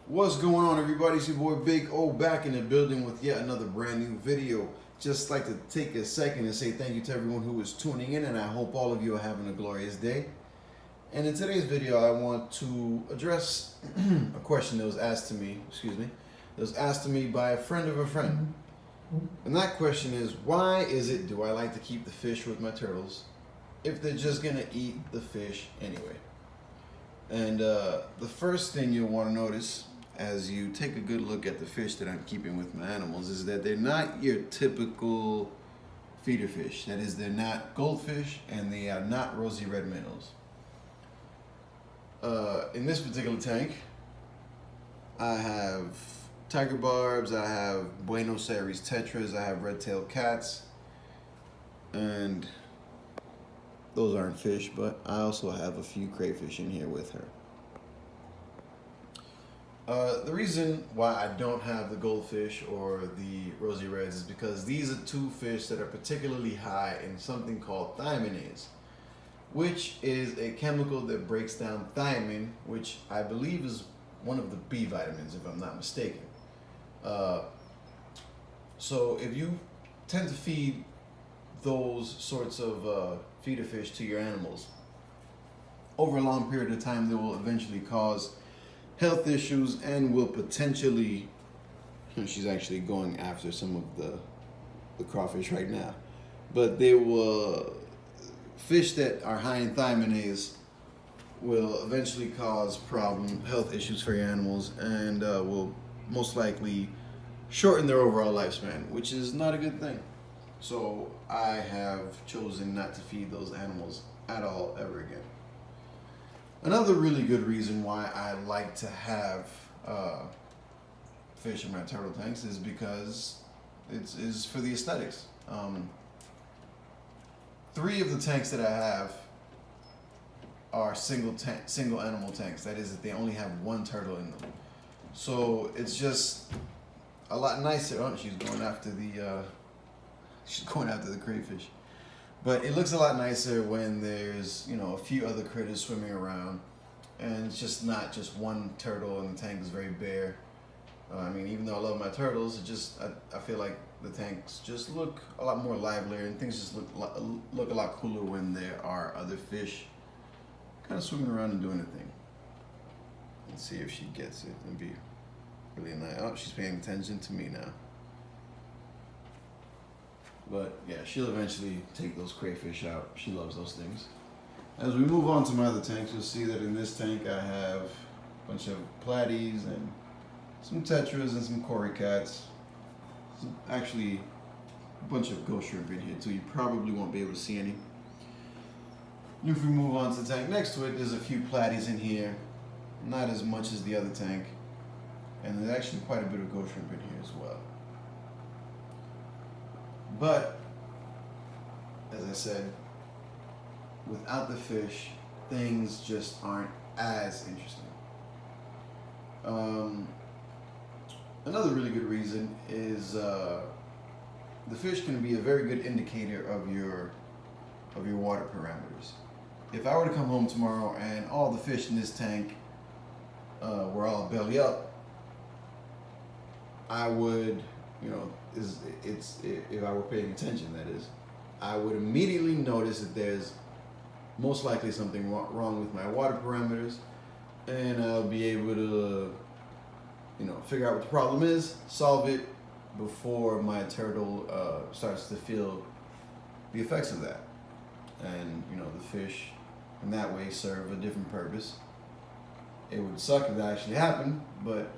What's going on, everybody? It's your boy Big O back in the building with yet another brand new video. Just like to take a second and say thank you to everyone who is tuning in, and I hope all of you are having a glorious day. And in today's video, I want to address a question that was asked to me, by a friend of a friend. And that question is, why is it do I like to keep the fish with my turtles if they're just gonna eat the fish anyway? And the first thing you'll want to notice as you take a good look at the fish that I'm keeping with my animals is that they're not your typical feeder fish. That is, they're not goldfish and they are not rosy red minnows. In this particular tank, I have tiger barbs, I have Buenos Aires tetras, I have red-tailed cats, and those aren't fish, but I also have a few crayfish in here with her. The reason why I don't have the goldfish or the rosy reds is because these are two fish that are particularly high in something called thiaminase, which is a chemical that breaks down thiamine, which I believe is one of the B vitamins, if I'm not mistaken. So if you tend to feed those sorts of feeder fish to your animals, over a long period of time, they will eventually cause health issues and will potentially, she's actually going after some of the crawfish right now, but they will, fish that are high in thiaminase will eventually cause health issues for your animals and will most likely shorten their overall lifespan, which is not a good thing. So I have chosen not to feed those animals at all ever again. Another really good reason why I like to have fish in my turtle tanks is because it's for the aesthetics. 3 of the tanks that I have are single animal tanks. That is, that they only have 1 turtle in them. So it's just a lot nicer. Oh, she's going after the crayfish. But it looks a lot nicer when there's, a few other critters swimming around, and it's just not just 1 turtle and the tank is very bare. I mean, even though I love my turtles, I feel like the tanks just look a lot more livelier, and things just look a lot cooler when there are other fish kind of swimming around and doing their thing. Let's see if she gets it. It'd be really nice. Oh, she's paying attention to me now. But yeah, she'll eventually take those crayfish out. She loves those things. As we move on to my other tanks, you'll see that in this tank I have a bunch of platies and some tetras and some cory cats. Actually, a bunch of ghost shrimp in here too. You probably won't be able to see any. If we move on to the tank next to it, there's a few platies in here. Not as much as the other tank. And there's actually quite a bit of ghost shrimp in here as well. But, as I said, without the fish, things just aren't as interesting. Another really good reason is the fish can be a very good indicator of your water parameters. If I were to come home tomorrow and all the fish in this tank were all belly up, I would, if I were paying attention, that is, I would immediately notice that there's most likely something wrong with my water parameters, and I'll be able to, figure out what the problem is, solve it before my turtle starts to feel the effects of that. And, the fish in that way serve a different purpose. It would suck if that actually happened, but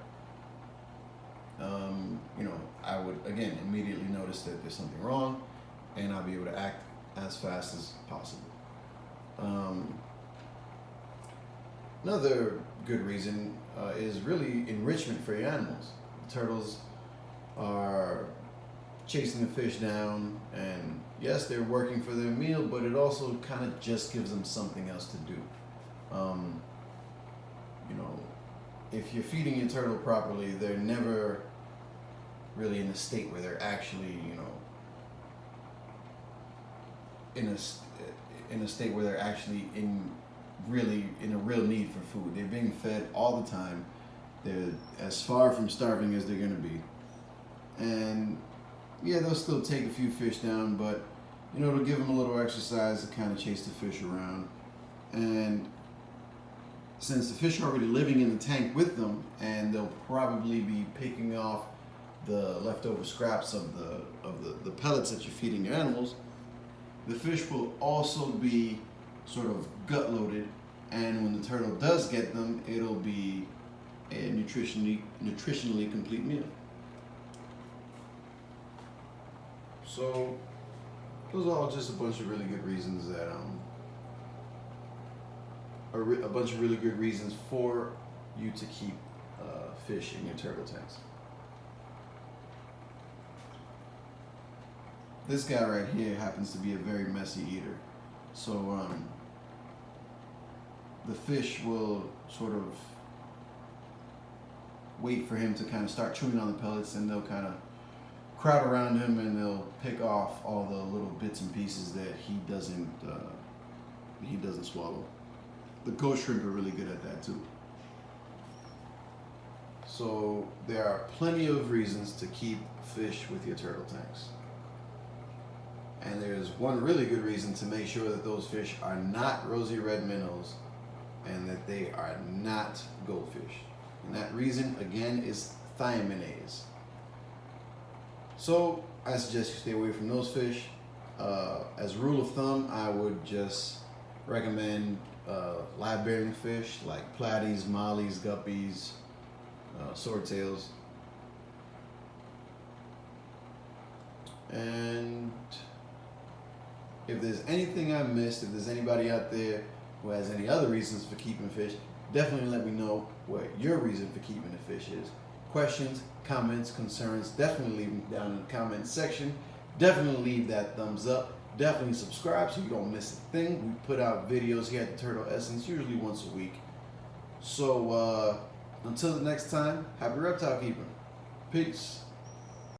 I would, again, immediately notice that there's something wrong, and I'll be able to act as fast as possible. Another good reason is really enrichment for your animals. The turtles are chasing the fish down, and yes, they're working for their meal, but it also kind of just gives them something else to do. If you're feeding your turtle properly, they're never really in a state where they're actually, in a state where they're actually in a real need for food. They're being fed all the time, They're as far from starving as they're gonna be. And yeah, they'll still take a few fish down, but you know, it'll give them a little exercise to kind of chase the fish around. And since the fish are already living in the tank with them, and they'll probably be picking off the leftover scraps of the pellets that you're feeding your animals, the fish will also be sort of gut loaded, and when the turtle does get them, it'll be a nutritionally complete meal. So those are all just a bunch of really good reasons that a bunch of really good reasons for you to keep fish in your turtle tanks. This guy right here happens to be a very messy eater, so the fish will sort of wait for him to kind of start chewing on the pellets, and they'll kind of crowd around him, and they'll pick off all the little bits and pieces that he doesn't swallow. The ghost shrimp are really good at that too. So there are plenty of reasons to keep fish with your turtle tanks. And there's one really good reason to make sure that those fish are not rosy red minnows and that they are not goldfish. And that reason, again, is thiaminase. So I suggest you stay away from those fish. As a rule of thumb, I would just recommend live-bearing fish like platies, mollies, guppies, swordtails. And if there's anything I missed, if there's anybody out there who has any other reasons for keeping fish, definitely let me know what your reason for keeping the fish is. Questions, comments, concerns, definitely leave them down in the comment section. Definitely leave that thumbs up. Definitely subscribe so you don't miss a thing. We put out videos here at the Turtle Essence usually once a week. So until the next time, happy reptile keeping. Peace.